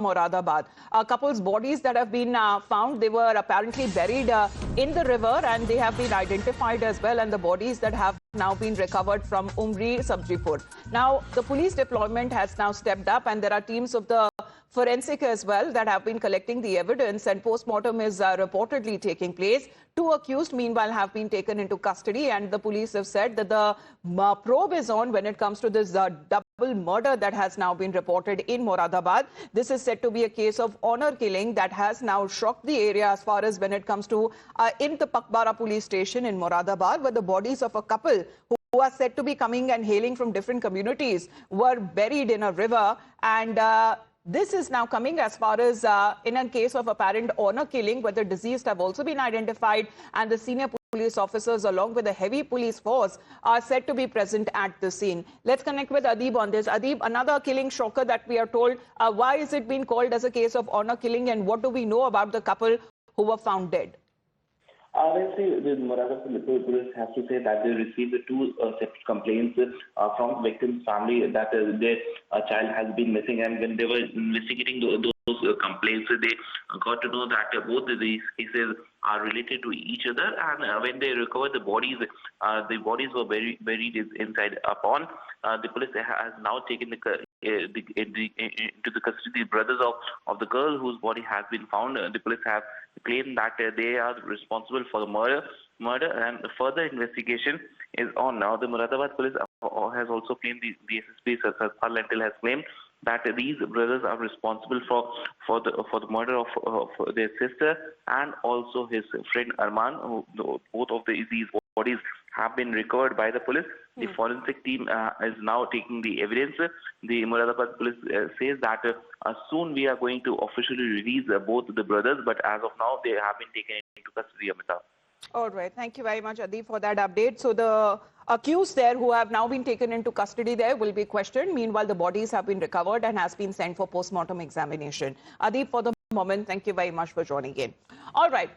Moradabad. A couple's bodies that have been found, they were apparently buried in the river, and they have been identified as well, and the bodies that have now been recovered from Umri Sabjipur. Now, the police deployment has now stepped up, and there are teams of the forensic as well that have been collecting the evidence, and post-mortem is reportedly taking place. Two accused, meanwhile, have been taken into custody, and the police have said that the probe is on when it comes to this double murder that has now been reported in Moradabad. This is said to be a case of honor killing that has now shocked the area as far as when it comes to in the Pakbara police station in Moradabad, where the bodies of a couple who are said to be coming and hailing from different communities were buried in a river. And this is now coming as far as in a case of apparent honor killing, where the deceased have also been identified, and the senior police officers along with a heavy police force are said to be present at the scene. Let's connect with Adib on this. Adib, another killing shocker that we are told. Why is it being called as a case of honor killing, and what do we know about the couple who were found dead? Let's say the Moradabad police has to say that they received the two separate complaints from the victim's family that their child has been missing, and when they were investigating those complaints, they got to know that both of these cases are related to each other, and when they recovered the bodies were buried inside a pond. The police has now taken into the custody the brothers of the girl whose body has been found. The police have claimed that they are responsible for the murder, and the further investigation is on. Now, the Moradabad police has also claimed, the SSP Sarsar Lentil has claimed that these brothers are responsible for the murder of their sister and also his friend Arman. Both of these bodies have been recovered by the police. The forensic team is now taking the evidence. The Moradabad police says that soon we are going to officially release both the brothers, but as of now they have been taken into custody, Amita. All right. Thank you very much, Adib, for that update. So the accused there who have now been taken into custody there will be questioned. Meanwhile, the bodies have been recovered and has been sent for post-mortem examination. Adib, for the moment, thank you very much for joining in. All right.